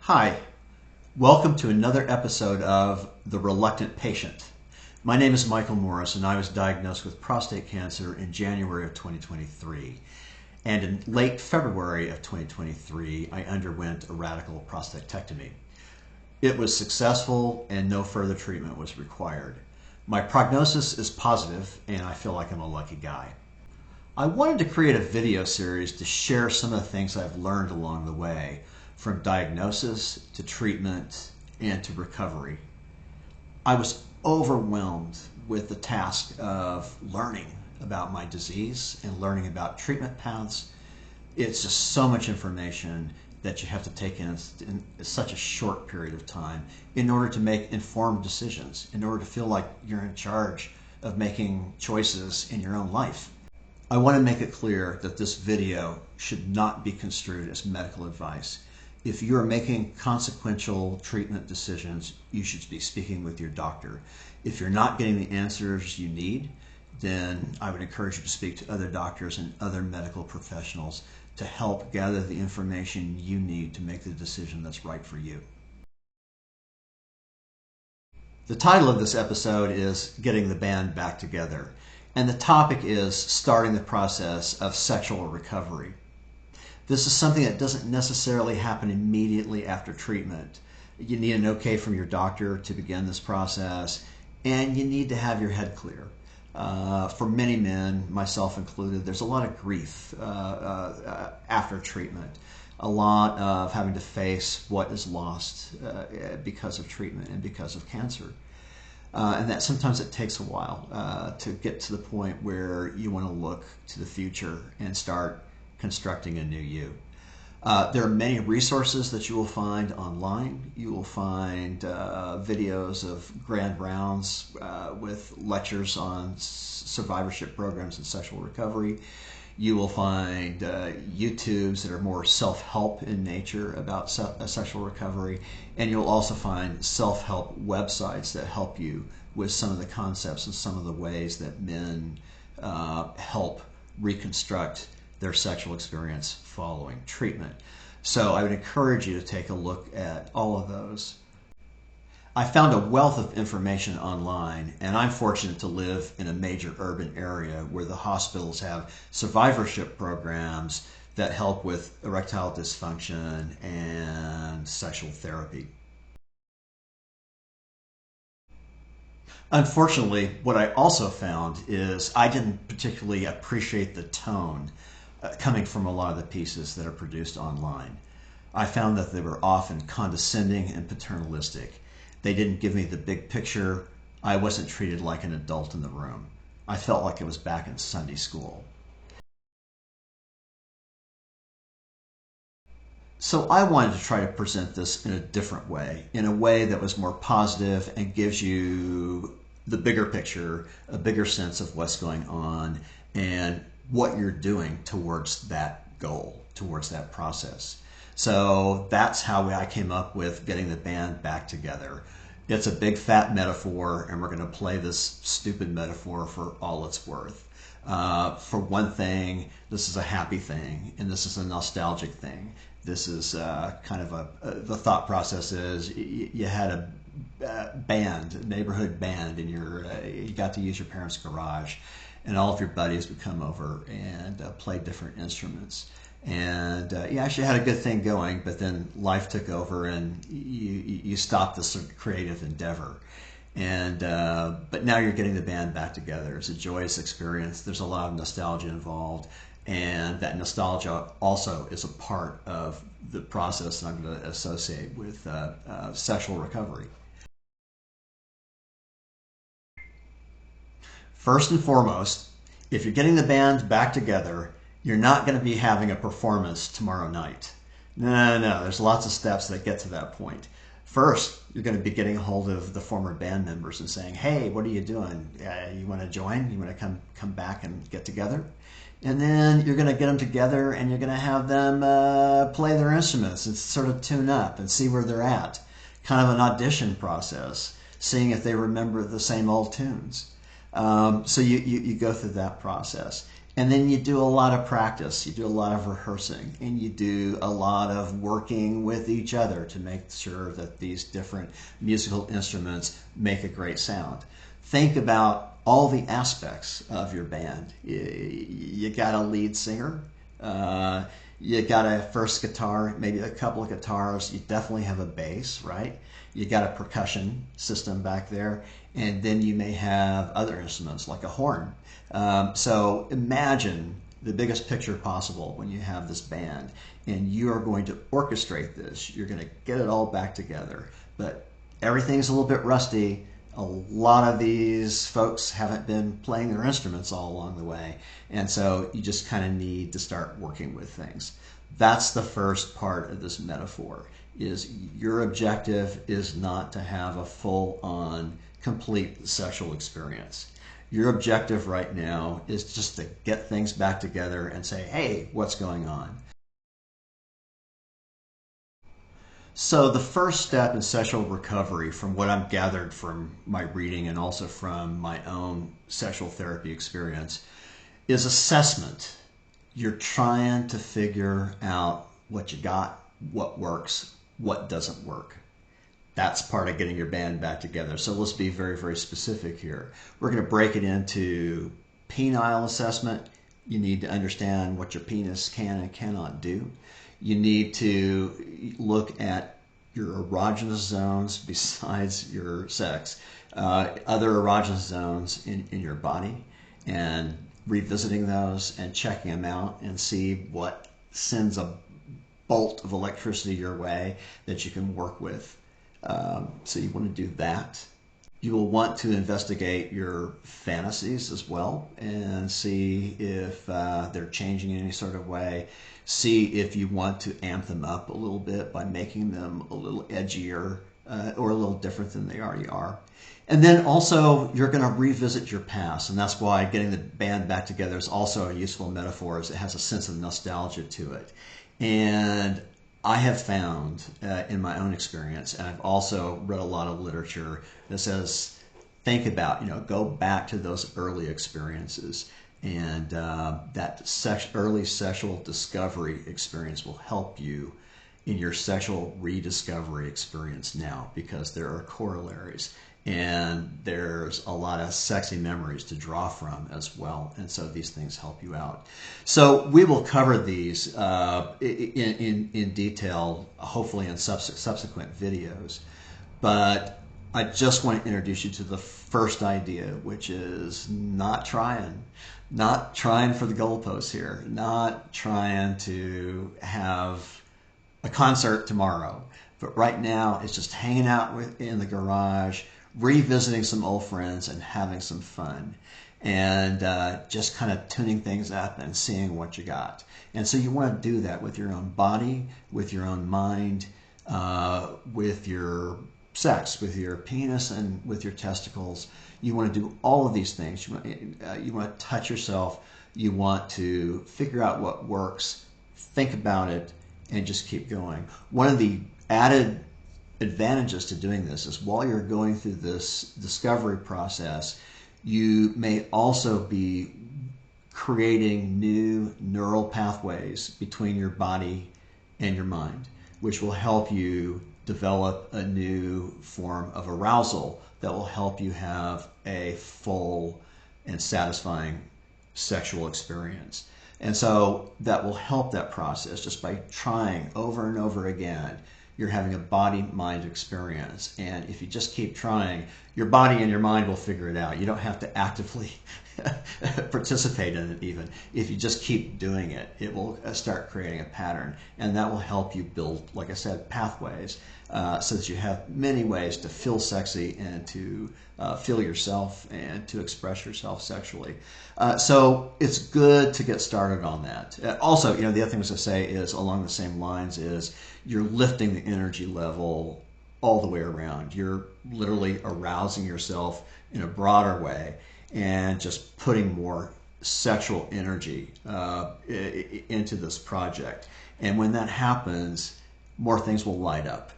Hi, welcome to another episode of The Reluctant Patient. My name is Michael Morris and I was diagnosed with prostate cancer in January of 2023. And in late February of 2023, I underwent a radical prostatectomy. It was successful and no further treatment was required. My prognosis is positive and I feel like I'm a lucky guy. I wanted to create a video series to share some of the things I've learned along the way, from diagnosis to treatment and to recovery. I was overwhelmed with the task of learning about my disease and learning about treatment paths. It's just so much information that you have to take in such a short period of time in order to make informed decisions, in order to feel like you're in charge of making choices in your own life. I want to make it clear that this video should not be construed as medical advice. If you're making consequential treatment decisions, you should be speaking with your doctor. If you're not getting the answers you need, then I would encourage you to speak to other doctors and other medical professionals to help gather the information you need to make the decision that's right for you. The title of this episode is Getting the Band Back Together, and the topic is starting the process of sexual recovery. This is something that doesn't necessarily happen immediately after treatment. You need an okay from your doctor to begin this process, and you need to have your head clear. For many men, myself included, there's a lot of grief after treatment, a lot of having to face what is lost because of treatment and because of cancer. And that sometimes it takes a while to get to the point where you want to look to the future and start constructing a new you. There are many resources that you will find online. You will find videos of grand rounds with lectures on survivorship programs and sexual recovery. You will find YouTubes that are more self-help in nature about sexual recovery. And you'll also find self-help websites that help you with some of the concepts and some of the ways that men help reconstruct their sexual experience following treatment. So I would encourage you to take a look at all of those. I found a wealth of information online, and I'm fortunate to live in a major urban area where the hospitals have survivorship programs that help with erectile dysfunction and sexual therapy. Unfortunately, what I also found is I didn't particularly appreciate the tone coming from a lot of the pieces that are produced online. I found that they were often condescending and paternalistic. They didn't give me the big picture. I wasn't treated like an adult in the room. I felt like I was back in Sunday school. So I wanted to try to present this in a different way, in a way that was more positive and gives you the bigger picture, a bigger sense of what's going on and what you're doing towards that goal, towards that process. So that's how I came up with getting the band back together. It's a big fat metaphor, and we're going to play this stupid metaphor for all it's worth. For one thing, this is a happy thing, and this is a nostalgic thing. This is kind of the thought process is you had a band, a neighborhood band, and you got to use your parents' garage, and all of your buddies would come over and play different instruments. And you actually had a good thing going, but then life took over and you stopped this sort of creative endeavor. And but now you're getting the band back together. It's a joyous experience. There's a lot of nostalgia involved, and that nostalgia also is a part of the process that I'm going to associate with sexual recovery. First and foremost, if you're getting the band back together, you're not going to be having a performance tomorrow night. No. There's lots of steps that get to that point. First, you're going to be getting a hold of the former band members and saying, hey, what are you doing? You want to join? You want to come back and get together? And then you're going to get them together and you're going to have them play their instruments and sort of tune up and see where they're at. Kind of an audition process, seeing if they remember the same old tunes. So you go through that process. And then you do a lot of practice, you do a lot of rehearsing, and you do a lot of working with each other to make sure that these different musical instruments make a great sound. Think about all the aspects of your band. You got a lead singer, you got a first guitar, maybe a couple of guitars, you definitely have a bass, right? You got a percussion system back there, and then you may have other instruments like a horn. So imagine the biggest picture possible when you have this band, and you are going to orchestrate this. You're going to get it all back together, but everything's a little bit rusty. A lot of these folks haven't been playing their instruments all along the way, and so you just kind of need to start working with things. That's the first part of this metaphor, is your objective is not to have a full-on, complete sexual experience. Your objective right now is just to get things back together and say, hey, what's going on? So the first step in sexual recovery, from what I've gathered from my reading and also from my own sexual therapy experience, is assessment. You're trying to figure out what you got, what works, what doesn't work. That's part of getting your band back together. So let's be very, very specific here. We're going to break it into penile assessment. You need to understand what your penis can and cannot do. You need to look at your erogenous zones besides your sex, other erogenous zones in your body, and revisiting those and checking them out and see what sends a bolt of electricity your way that you can work with. So you want to do that. You will want to investigate your fantasies as well and see if they're changing in any sort of way. See if you want to amp them up a little bit by making them a little edgier or a little different than they already are. And then also you're going to revisit your past, and that's why getting the band back together is also a useful metaphor, as it has a sense of nostalgia to it. And I have found in my own experience, and I've also read a lot of literature that says, think about, go back to those early experiences. And that early sexual discovery experience will help you in your sexual rediscovery experience now, because there are corollaries. And there's a lot of sexy memories to draw from as well. And so these things help you out. So we will cover these in detail, hopefully in subsequent videos. But I just want to introduce you to the first idea, which is not trying for the goalposts here, not trying to have a concert tomorrow. But right now, it's just hanging out in the garage, revisiting some old friends and having some fun, and just kind of tuning things up and seeing what you got. And so you want to do that with your own body, with your own mind, with your sex, with your penis and with your testicles. You want to do all of these things. You want to touch yourself. You want to figure out what works, think about it, and just keep going. One of the added advantages to doing this is, while you're going through this discovery process, you may also be creating new neural pathways between your body and your mind, which will help you develop a new form of arousal that will help you have a full and satisfying sexual experience. And so that will help that process just by trying over and over again. You're having a body-mind experience. And if you just keep trying, your body and your mind will figure it out. You don't have to actively participate in it even. If you just keep doing it, it will start creating a pattern. And that will help you build, like I said, pathways, so that you have many ways to feel sexy and to feel yourself and to express yourself sexually. So it's good to get started on that. Also, the other thing I was going to say is, along the same lines, is you're lifting the energy level all the way around. You're literally arousing yourself in a broader way and just putting more sexual energy into this project. And when that happens, more things will light up.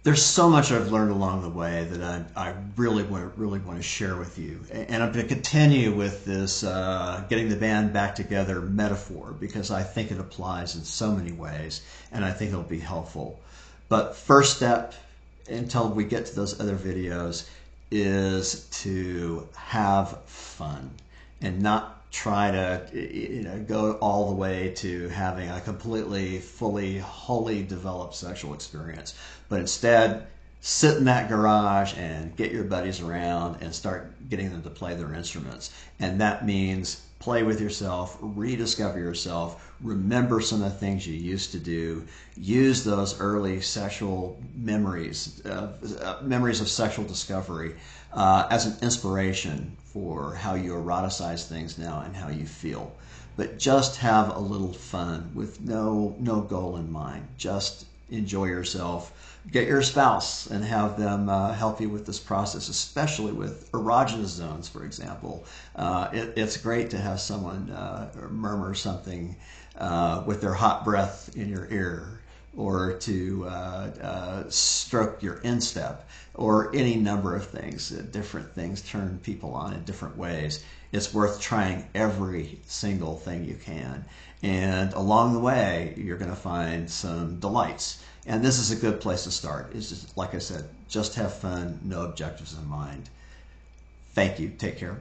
There's so much I've learned along the way that I really want to share with you, and I'm going to continue with this getting the band back together metaphor because I think it applies in so many ways, and I think it'll be helpful. But first step, until we get to those other videos, is to have fun and not try to go all the way to having a completely, fully, wholly developed sexual experience, but instead sit in that garage and get your buddies around and start getting them to play their instruments. And that means play with yourself, rediscover yourself, remember some of the things you used to do, use those early sexual memories, memories of sexual discovery as an inspiration for how you eroticize things now and how you feel. But just have a little fun with no goal in mind. Just enjoy yourself. Get your spouse and have them help you with this process, especially with erogenous zones, for example. It's great to have someone murmur something with their hot breath in your ear, or to stroke your instep, or any number of things. Different things turn people on in different ways. It's worth trying every single thing you can. And along the way, you're going to find some delights. And this is a good place to start. It's just, like I said, just have fun, no objectives in mind. Thank you. Take care.